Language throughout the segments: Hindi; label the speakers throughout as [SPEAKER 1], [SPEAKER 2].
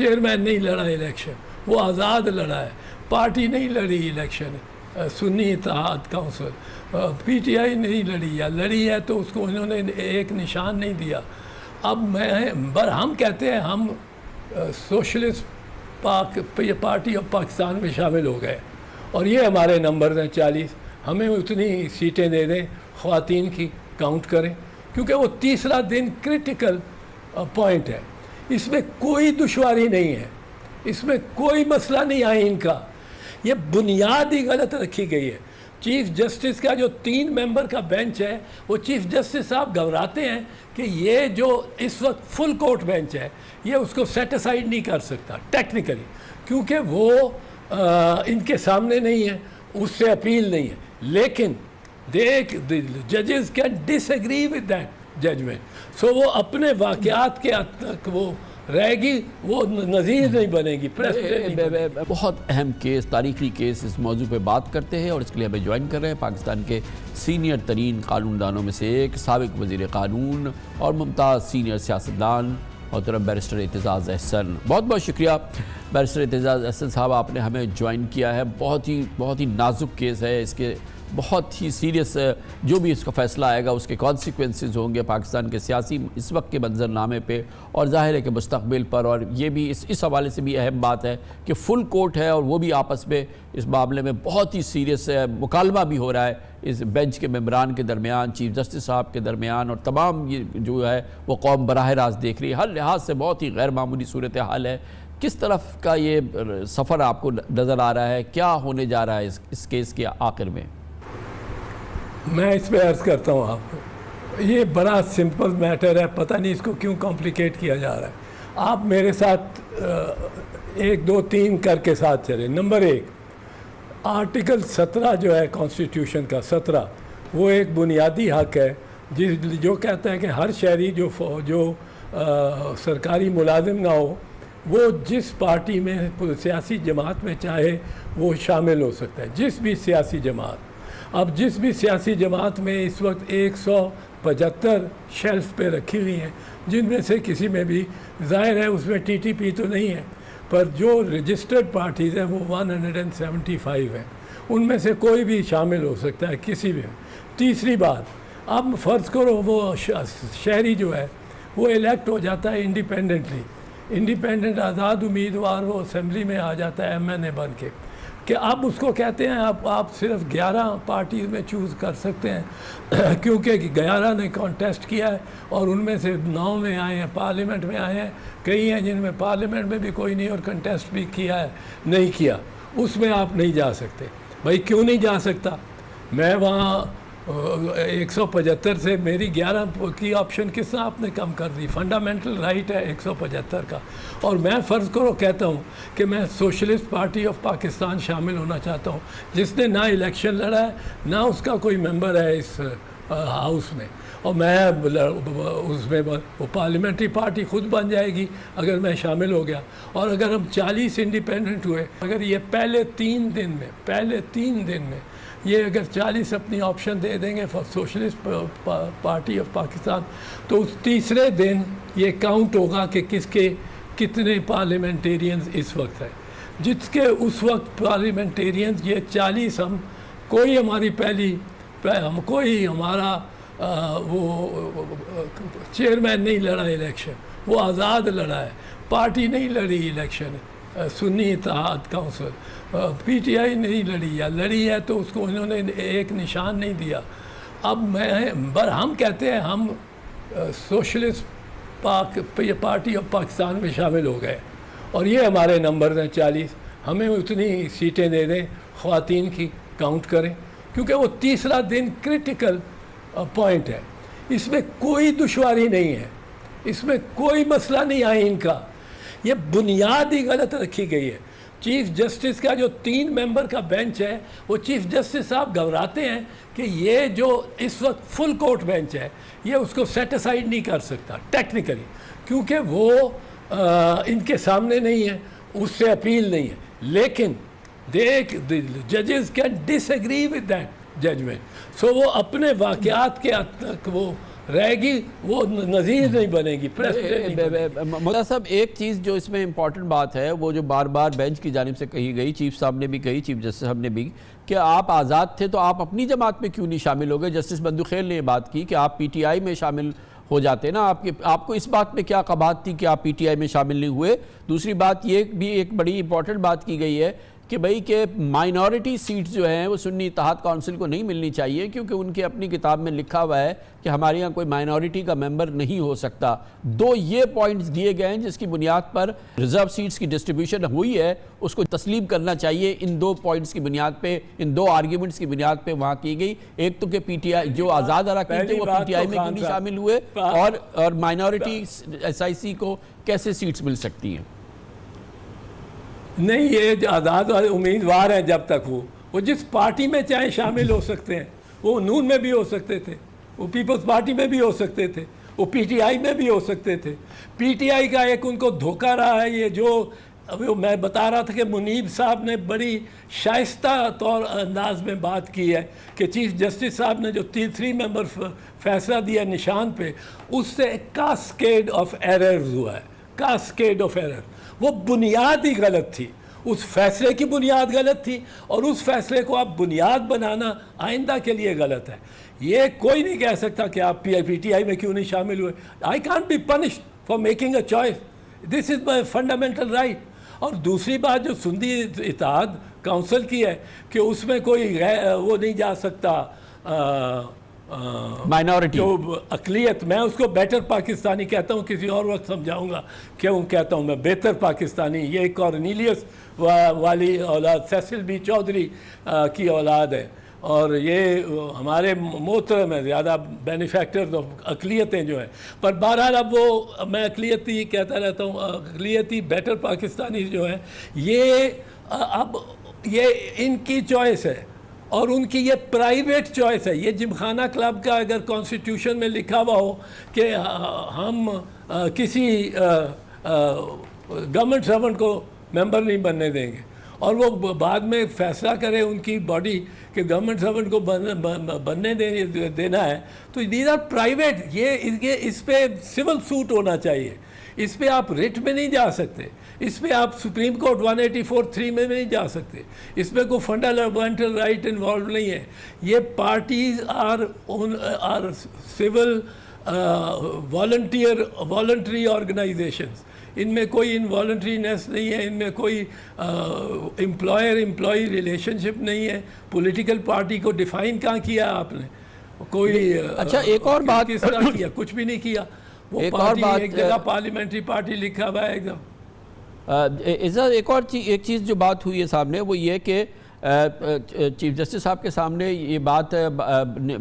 [SPEAKER 1] चेयरमैन नहीं लड़ा इलेक्शन, वो आज़ाद लड़ा है, पार्टी नहीं लड़ी इलेक्शन, सुन्नी इत्तेहाद काउंसिल पीटीआई नहीं लड़ी, या लड़ी है तो उसको उन्होंने एक निशान नहीं दिया। अब हम कहते हैं हम सोशलिस्ट पार्टी ऑफ पाकिस्तान में शामिल हो गए और ये हमारे नंबर हैं 40, हमें उतनी सीटें दे दें, ख़वातीन की काउंट करें, क्योंकि वो तीसरा दिन क्रिटिकल पॉइंट है। इसमें कोई दुश्वारी नहीं है, इसमें कोई मसला नहीं आइन का, ये बुनियाद ही गलत रखी गई है। चीफ़ जस्टिस का जो 3 मेंबर का बेंच है, वो चीफ़ जस्टिस साहब घबराते हैं कि ये जो इस वक्त फुल कोर्ट बेंच है ये उसको सेट असाइड नहीं कर सकता टेक्निकली, क्योंकि वो इनके सामने नहीं है, उससे अपील नहीं है। लेकिन जजेस can disagree with that judgment, so वो अपने वाक़यात के हद तक वो रहेगी, वो नज़ीर नहीं बनेगी, प्रेसिडेंट।
[SPEAKER 2] बहुत अहम केस, तारीखी केस, इस मौजू पे बात करते हैं और इसके लिए हमें ज्वाइन कर रहे हैं पाकिस्तान के सीनियर तरीन कानूनदानों में से एक, साबिक वज़ीर कानून और मुमताज़ सीनियर सियासतदान मोहतरम बैरिस्टर एतजाज़ अहसन। बहुत बहुत शुक्रिया बैरिस्टर एतजाज़ अहसन साहब, आपने हमें ज्वाइन किया है। बहुत ही नाजुक केस है, इसके बहुत ही सीरियस जो भी इसका फ़ैसला आएगा उसके कॉन्सिक्वेंसेस होंगे पाकिस्तान के सियासी इस वक्त के मंजरनामे पे और ज़ाहिर है कि मुस्तक़बिल पर। और ये भी इस हवाले से भी अहम बात है कि फुल कोर्ट है और वो भी आपस में इस मामले में बहुत ही सीरियस मुकालमा भी हो रहा है इस बेंच के मेंबरान के दरमियान, चीफ जस्टिस साहब के दरमियान, और तमाम ये जो है वो कौम बराह रास्त देख रही है। हर लिहाज से बहुत ही गैर मामूली सूरत हाल है। किस तरफ का ये सफ़र आपको नज़र आ रहा है, क्या होने जा रहा है इस केस के आखिर में?
[SPEAKER 1] मैं इस पर अर्ज़ करता हूँ आपको, ये बड़ा सिंपल मैटर है, पता नहीं इसको क्यों कॉम्प्लिकेट किया जा रहा है। आप मेरे साथ 1 2 3 करके साथ चले। नंबर 1, आर्टिकल 17 जो है कॉन्स्टिट्यूशन का 17, वो एक बुनियादी हक है जो कहता है कि हर शहरी जो सरकारी मुलाजिम ना हो वो जिस पार्टी में सियासी जमात में चाहे वो शामिल हो सकता है, जिस भी सियासी जमात। अब जिस भी सियासी जमात में इस वक्त 175 शेल्फ पे रखी हुई हैं, जिनमें से किसी में भी ज़ाहिर है उसमें टीटीपी तो नहीं है, पर जो रजिस्टर्ड पार्टीज़ हैं वो 175 हैं, उनमें से कोई भी शामिल हो सकता है किसी भी। तीसरी बात, अब फ़र्ज़ करो वो शहरी जो है वो इलेक्ट हो जाता है इंडिपेंडेंटली, इंडिपेंडेंट आज़ाद उम्मीदवार, वो असम्बली में आ जाता है MNA बन के, कि अब उसको कहते हैं आप सिर्फ 11 पार्टीज़ में चूज़ कर सकते हैं क्योंकि 11 ने कॉन्टेस्ट किया है और उनमें से 9 में आए हैं, पार्लियामेंट में आए हैं, कई हैं जिनमें पार्लियामेंट में भी कोई नहीं और कंटेस्ट भी किया है, नहीं किया, उसमें आप नहीं जा सकते। भाई क्यों नहीं जा सकता? मैं वहाँ 175 से मेरी 11 की ऑप्शन किस तरह आपने कम कर दी? फंडामेंटल राइट है 175 का। और मैं फ़र्ज़ करो कहता हूँ कि मैं सोशलिस्ट पार्टी ऑफ पाकिस्तान शामिल होना चाहता हूँ, जिसने ना इलेक्शन लड़ा है ना उसका कोई मेंबर है इस हाउस में, और मैं उसमें वो पार्लियामेंट्री पार्टी खुद बन जाएगी अगर मैं शामिल हो गया। और अगर हम 40 इंडिपेंडेंट हुए, अगर ये पहले 3 दिन में ये अगर 40 अपनी ऑप्शन दे देंगे for socialist party of Pakistan, तो उस तीसरे दिन ये काउंट होगा कि कितने पार्लियामेंटेरियंस इस वक्त है। जिसके उस वक्त पार्लियामेंटेरियंस ये 40, कोई हमारा वो चेयरमैन नहीं लड़ा इलेक्शन, वो आज़ाद लड़ा है, पार्टी नहीं लड़ी इलेक्शन, सुन्नी इत्तेहाद काउंसिल पीटीआई नहीं लड़ी, या लड़ी है तो उसको उन्होंने एक निशान नहीं दिया। अब हम कहते हैं हम सोशलिस्ट पार्टी ऑफ पाकिस्तान में शामिल हो गए और ये हमारे नंबर हैं 40, हमें उतनी सीटें दे दें, ख़वातीन की काउंट करें, क्योंकि वो तीसरा दिन क्रिटिकल पॉइंट है। इसमें कोई दुश्वारी नहीं है, इसमें कोई मसला नहीं आइन का, ये बुनियाद ही गलत रखी गई है। चीफ जस्टिस का जो 3 मेंबर का बेंच है, वो चीफ जस्टिस साहब घबराते हैं कि ये जो इस वक्त फुल कोर्ट बेंच है ये उसको सेट असाइड नहीं कर सकता टेक्निकली, क्योंकि वो इनके सामने नहीं है, उससे अपील नहीं है। लेकिन जजेस can disagree with that judgment, so वो अपने वाक़यात के हद तक वो रहेगी, वो नज़ीर नहीं बनेगी, प्रेसिडेंट नहीं बनेगी।
[SPEAKER 2] मुल्ला साहब, एक चीज़ जो इसमें इम्पॉर्टेंट बात है, वो जो बार बार बेंच की जानिब से कही गई, चीफ साहब ने भी कही, चीफ जस्टिस साहब ने भी, कि आप आज़ाद थे तो आप अपनी जमात में क्यों नहीं शामिल हो गए। जस्टिस बंदूखेल ने ये बात की कि आप पीटीआई में शामिल हो जाते ना, आपको इस बात में क्या कबात थी कि आप पीटीआई में शामिल नहीं हुए। दूसरी बात ये भी एक बड़ी इंपॉर्टेंट बात की गई है कि भाई के माइनॉरिटी सीट्स जो हैं वो सुन्नी इत्तेहाद काउंसिल को नहीं मिलनी चाहिए, क्योंकि उनके अपनी किताब में लिखा हुआ है कि हमारे यहाँ कोई माइनॉरिटी का मेंबर नहीं हो सकता। दो ये पॉइंट्स दिए गए हैं जिसकी बुनियाद पर रिजर्व सीट्स की डिस्ट्रीब्यूशन हुई है, उसको तस्लीम करना चाहिए। इन दो पॉइंट्स की बुनियाद पे, इन दो आर्ग्यूमेंट्स की बुनियाद पे वहाँ की गई। एक तो कि पीटीआई जो आज़ाद अरकान थे वो पीटीआई में क्यों नहीं शामिल हुए, और माइनॉरिटी SIC को कैसे सीट्स मिल सकती हैं।
[SPEAKER 1] नहीं, ये आज़ाद वाले उम्मीदवार हैं, जब तक वो जिस पार्टी में चाहे शामिल हो सकते हैं। वो नून में भी हो सकते थे, वो पीपल्स पार्टी में भी हो सकते थे, वो पीटीआई में भी हो सकते थे। पीटीआई का एक उनको धोखा रहा है, ये जो अभी मैं बता रहा था कि मुनीब साहब ने बड़ी शाइस्ता तौर अंदाज में बात की है कि चीफ जस्टिस साहब ने जो 3 मेंबर फैसला दिया निशान पे, उससे कास्केड ऑफ एरर्स हुआ है, कास्केड ऑफ एरर। वो बुनियाद ही गलत थी, उस फैसले की बुनियाद गलत थी, और उस फैसले को आप बुनियाद बनाना आइंदा के लिए गलत है। ये कोई नहीं कह सकता कि आप पीटीआई में क्यों नहीं शामिल हुए। I can't be punished for making a choice, this is my fundamental right. और दूसरी बात जो सुन्नी इत्तेहाद काउंसिल की है कि उसमें कोई वो नहीं जा सकता
[SPEAKER 2] माइनॉरिटी,
[SPEAKER 1] जो अकलियत, मैं उसको बेटर पाकिस्तानी कहता हूँ, किसी और वक्त समझाऊंगा क्यों कहता हूँ मैं बेहतर पाकिस्तानी। ये कॉर्नेलियस वाली औलाद सेसिल बी चौधरी की औलाद है, और ये हमारे मोहतरम है, ज़्यादा बेनिफैक्टर्स ऑफ अकलियतें जो हैं। पर बहरहाल अब वो, मैं अकलियती कहता रहता हूँ, अकलियती बेटर पाकिस्तानी जो हैं, ये अब ये इनकी चॉइस है और उनकी ये प्राइवेट चॉइस है। ये जिमखाना क्लब का अगर कॉन्स्टिट्यूशन में लिखा हुआ हो कि हम किसी गवर्नमेंट सर्वेंट को मेंबर नहीं बनने देंगे, और वो बाद में फैसला करे उनकी बॉडी कि गवर्नमेंट सर्वेंट को बनने देना है, तो दीज आर प्राइवेट। ये इस पे सिविल सूट होना चाहिए, इस पे आप रिट में नहीं जा सकते, इस पे आप सुप्रीम कोर्ट 184(3) में नहीं जा सकते, इसमें कोई फंडामेंटल राइट इन्वॉल्व नहीं है। ये parties are civil voluntary organisations, इनमें कोई इनवॉलंटरीनेस नहीं है, इनमें कोई एम्प्लॉयर एम्प्लॉई रिलेशनशिप नहीं है। पॉलिटिकल पार्टी को डिफाइन कहाँ किया आपने, कोई
[SPEAKER 2] अच्छा एक और बात
[SPEAKER 1] किस तरह किया, कुछ भी नहीं किया। वो
[SPEAKER 2] एक
[SPEAKER 1] पार्टी
[SPEAKER 2] और बात,
[SPEAKER 1] एक जगह पार्लियामेंट्री पार्टी लिखा हुआ है एकदम।
[SPEAKER 2] एक और एक चीज़ जो बात हुई है सामने, वो ये कि चीफ जस्टिस साहब के सामने ये बात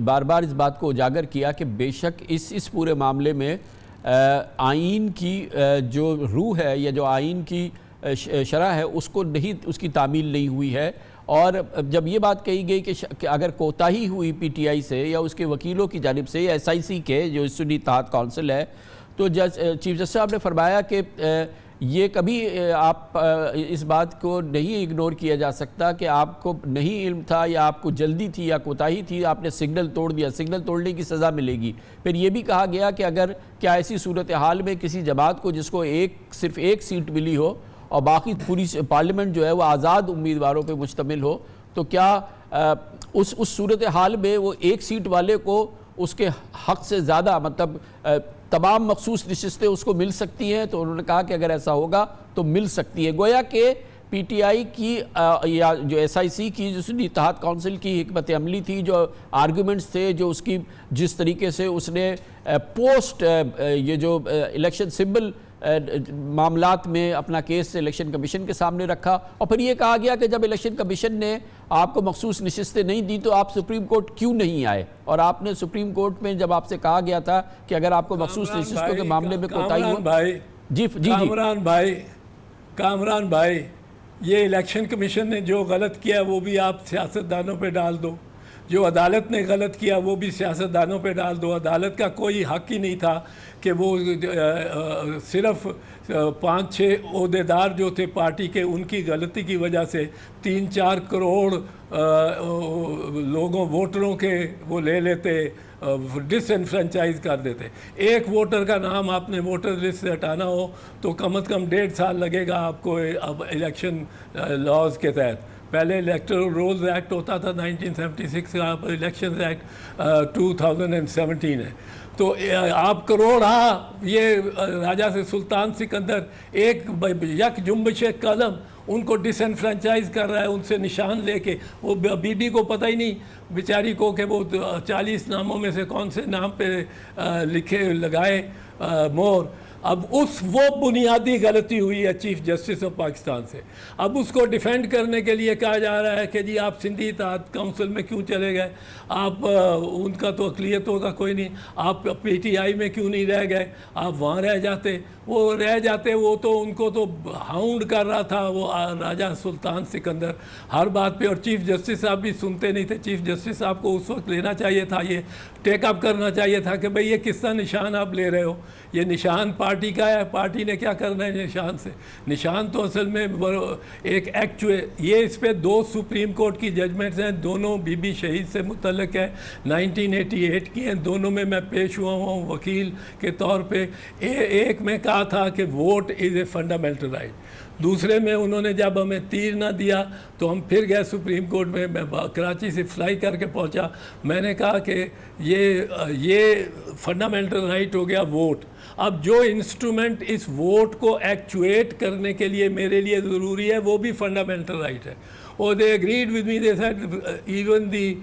[SPEAKER 2] बार बार इस बात को उजागर किया कि बेशक इस पूरे मामले में आइन की जो रूह है या जो आइन की शरह है उसको नहीं, उसकी तामील नहीं हुई है। और जब ये बात कही गई कि अगर कोताही हुई पीटीआई से या उसके वकीलों की जानिब से या SIC के जो सुन्नी इत्तेहाद काउंसिल है, तो चीफ जस्टिस साहब ने फरमाया कि ये कभी आप इस बात को नहीं इग्नोर किया जा सकता कि आपको नहीं इल्म था या आपको जल्दी थी या कोताही थी, आपने सिग्नल तोड़ दिया, सिग्नल तोड़ने की सज़ा मिलेगी। फिर ये भी कहा गया कि अगर क्या ऐसी सूरत हाल में किसी जमात को जिसको सिर्फ एक सीट मिली हो और बाकी पूरी पार्लियामेंट जो है वो आज़ाद उम्मीदवारों पर मुश्तमिल हो, तो क्या उस सूरत हाल में वो एक सीट वाले को उसके हक़ से ज़्यादा मतलब तमाम मखसूस नशिस्तें उसको मिल सकती हैं। तो उन्होंने कहा कि अगर ऐसा होगा तो मिल सकती है। गोया कि पीटीआई की या जो SIC की जो सुन्नी इत्तेहाद काउंसिल की हिकमत अमली थी, जो आर्गूमेंट्स थे, जो उसकी जिस तरीके से उसने पोस्ट ये जो इलेक्शन सिंबल मामलात में अपना केस इलेक्शन कमीशन के सामने रखा, और फिर ये कहा गया कि जब इलेक्शन कमीशन ने आपको मखसूस नशिस्तें नहीं दी तो आप सुप्रीम कोर्ट क्यों नहीं आए। और आपने सुप्रीम कोर्ट में जब आपसे कहा गया था कि अगर आपको मखसूस नशिस्तों के मामले में कोताही हो,
[SPEAKER 1] कामरान भाई, ये इलेक्शन कमीशन ने जो गलत किया वो भी आप सियासतदानों पे डाल दो। जो अदालत ने गलत किया वो भी सियासतदानों पे डाल दो। अदालत का कोई हक ही नहीं था कि वो सिर्फ 5-6 ओहदेदार जो थे पार्टी के, उनकी गलती की वजह से 3-4 करोड़ लोगों वोटरों के वो ले लेते, डिसएनफ्रेंचाइज कर देते। एक वोटर का नाम आपने वोटर लिस्ट से हटाना हो तो कम से कम 1.5 साल लगेगा आपको अब इलेक्शन लॉज के तहत। पहले इलेक्टोरल रोल्स एक्ट होता था 1976 का, अब इलेक्शन एक्ट 2017 है। तो आप करोड़ ये राजा से सुल्तान सिकंदर एक यक जुम्बिश कलम उनको डिसएनफ्रेंचाइज कर रहा है, उनसे निशान लेके। वो बीबी को पता ही नहीं बेचारी को कि वो 40 नामों में से कौन से नाम पे लिखे लगाए मोहर। अब वो बुनियादी गलती हुई है चीफ जस्टिस ऑफ पाकिस्तान से। अब उसको डिफेंड करने के लिए कहा जा रहा है कि जी आप सिंधी इत्तेहाद काउंसिल में क्यों चले गए, आप उनका तो अक़लियतों का कोई नहीं, आप पीटीआई में क्यों नहीं रह गए, आप वहाँ रह जाते। वो रह जाते, वो तो उनको तो हाउंड कर रहा था वो राजा सुल्तान सिकंदर हर बात पे, और चीफ जस्टिस साहब भी सुनते नहीं थे। चीफ जस्टिस साहब को उस वक्त लेना चाहिए था, ये टेकअप करना चाहिए था कि भाई ये किस तरह निशान आप ले रहे हो, ये निशान पार्टी का है, पार्टी ने क्या करना है निशान से। निशान तो असल में एक एक्ट, ये इस पर 2 सुप्रीम कोर्ट की जजमेंट्स हैं, दोनों बीबी शहीद से मुतल्लिक है, 1988 की हैं। दोनों में मैं पेश हुआ हूँ वकील के तौर पे। एक में कहा था कि vote is a fundamental right, दूसरे में उन्होंने जब हमें तीर ना दिया तो हम फिर गए सुप्रीम कोर्ट में। मैं कराची से फ्लाई करके पहुंचा, मैंने कहा कि ये फंडामेंटल राइट हो गया वोट। अब जो इंस्ट्रूमेंट इस वोट को एक्चुएट करने के लिए मेरे लिए ज़रूरी है वो भी फंडामेंटल राइट है। और they agreed with me, they said even the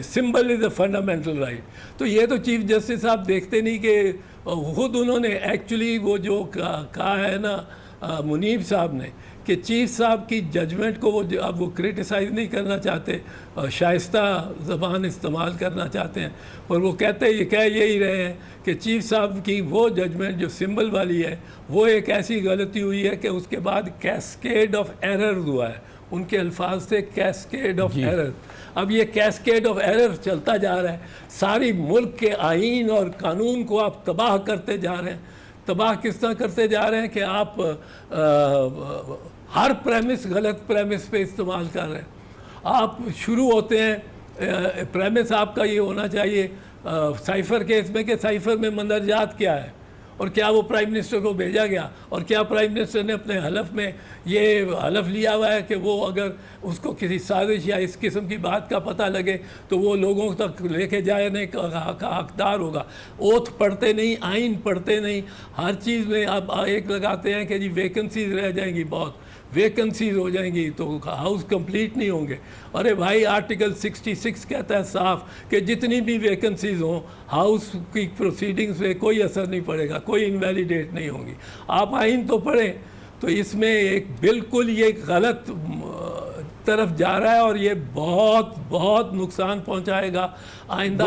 [SPEAKER 1] symbol is a fundamental right. तो ये तो चीफ जस्टिस साहब देखते नहीं कि खुद उन्होंने एक्चुअली वो जो कहा है ना मुनीब साहब ने कि चीफ साहब की जजमेंट को अब वो क्रिटिसाइज़ नहीं करना चाहते, शाइस्ता ज़बान इस्तेमाल करना चाहते हैं, और वो कहते ये कह यही रहे हैं कि चीफ साहब की वो जजमेंट जो सिंबल वाली है वो एक ऐसी गलती हुई है कि उसके बाद कैस्केड ऑफ एरर हुआ है। उनके अल्फाज से कैस्केड ऑफ एरर। अब ये कैस्केड ऑफ एरर चलता जा रहा है, सारी मुल्क के आईन और कानून को आप तबाह करते जा रहे हैं। तबाह किस तरह करते जा रहे हैं कि आप हर प्रेमिस गलत प्रेमिस पे इस्तेमाल कर रहे हैं। आप शुरू होते हैं, प्रेमिस आपका ये होना चाहिए साइफ़र केस में कि साइफ़र में मंदरजात क्या है और क्या वो प्राइम मिनिस्टर को भेजा गया, और क्या प्राइम मिनिस्टर ने अपने हलफ में ये हलफ लिया हुआ है कि वो अगर उसको किसी साजिश या इस किस्म की बात का पता लगे तो वो लोगों तक लेके जाने का हकदार होगा। ओथ पढ़ते नहीं, आइन पढ़ते नहीं, हर चीज़ में आप एक लगाते हैं कि जी वैकेंसीज रह जाएंगी, बहुत वैकेंसीज हो जाएंगी तो हाउस कंप्लीट नहीं होंगे। अरे भाई आर्टिकल 66 कहता है साफ कि जितनी भी वैकेंसीज हों हाउस की प्रोसीडिंग्स पे कोई असर नहीं पड़ेगा, कोई इनवैलिडेट नहीं होंगी। आप आइन तो पढ़ें। तो इसमें एक बिल्कुल ये गलत तरफ जा रहा है और ये बहुत बहुत नुकसान पहुंचाएगा आइंदा।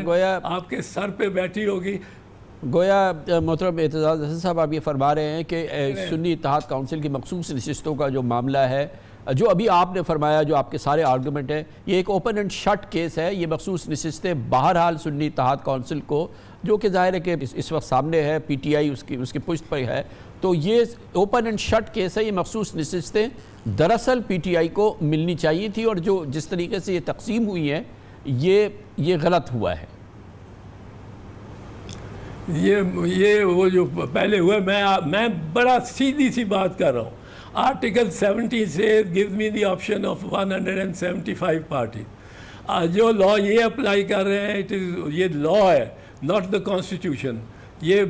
[SPEAKER 1] गोया आपके सर पे बैठी होगी।
[SPEAKER 2] गोया मोहतरम एतजाज़ हसन साहब, आप ये फरमा रहे हैं कि सुन्नी इत्तेहाद काउंसिल की मखसूस नशिस्तों का जो मामला है, जो अभी आपने फरमाया, जो आपके सारे आर्गूमेंट हैं, ये एक ओपन एंड शट केस है। ये मखसूस नशिस्तें बहरहाल सुन्नी इत्तेहाद काउंसिल को, जो कि ज़ाहिर है कि इस वक्त सामने है, पीटीआई उसकी पुश्त पर है, तो ये ओपन एंड शट केस है। ये मखसूस नशिस्तें दरअसल पीटीआई को मिलनी चाहिए थी, और जो जिस तरीके से ये तकसीम हुई हैं ये गलत हुआ है।
[SPEAKER 1] ये वो जो पहले हुआ, मैं बड़ा सीधी सी बात कर रहा हूँ। आर्टिकल 70 से give me the option of 175 party. जो लॉ ये अप्लाई कर रहे हैं, ये लॉ है, नॉट द कॉन्स्टिट्यूशन। ये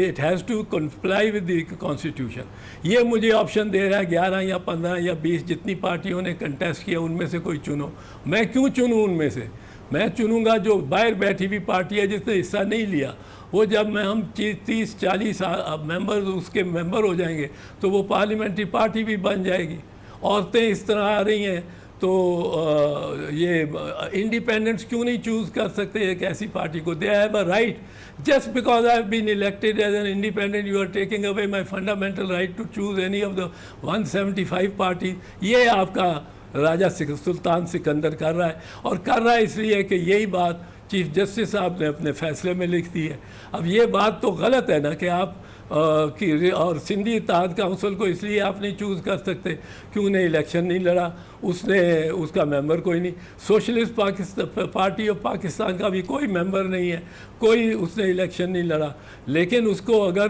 [SPEAKER 1] it has to comply with the constitution. ये मुझे ऑप्शन दे रहा है 11 या 15 या 20 जितनी पार्टियों ने कंटेस्ट किया उनमें से कोई चुनो। मैं क्यों चुनूँ उनमें से? मैं चुनूँगा जो बाहर बैठी हुई पार्टी है जिसने हिस्सा नहीं लिया। वो जब हम 30-40 मेंबर उसके मेंबर हो जाएंगे तो वो पार्लियामेंट्री पार्टी भी बन जाएगी। औरतें इस तरह आ रही हैं तो ये इंडिपेंडेंट्स क्यों नहीं चूज़ कर सकते एक ऐसी पार्टी को? They have a right. Just because I have been elected as an independent you are taking away my fundamental right to choose any of the 175 party. ये आपका राजा सुल्तान सिकंदर कर रहा है, और कर रहा है इसलिए कि यही बात चीफ जस्टिस साहब ने अपने फैसले में लिख दी है। अब ये बात तो गलत है ना कि आप और सिंधी इत्तेहाद काउंसिल को इसलिए आप नहीं चूज़ कर सकते कि उन्हें इलेक्शन नहीं लड़ा, उसने उसका मेंबर कोई नहीं। Socialist Pakistan party of Pakistan का भी कोई मेंबर नहीं है, कोई उसने इलेक्शन नहीं लड़ा, लेकिन उसको अगर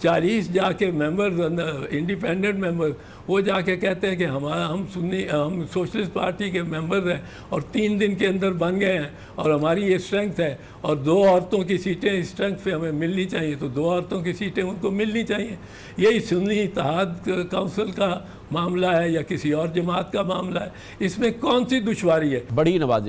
[SPEAKER 1] 40 जाके मेंबर इंडिपेंडेंट मेंबर वो जाके कहते हैं कि हम सोशलिस्ट पार्टी के मेंबर हैं और 3 दिन के अंदर बन गए हैं और हमारी ये स्ट्रेंथ है और 2 औरतों की सीटें इस स्ट्रेंथ पे हमें मिलनी चाहिए, तो 2 औरतों की सीटें उनको मिलनी चाहिए। यही सुन्नी इत्तेहाद काउंसिल का मामला है या किसी और जमात का मामला है, इसमें कौन सी दुश्वारी है?
[SPEAKER 2] बड़ी नवाजिश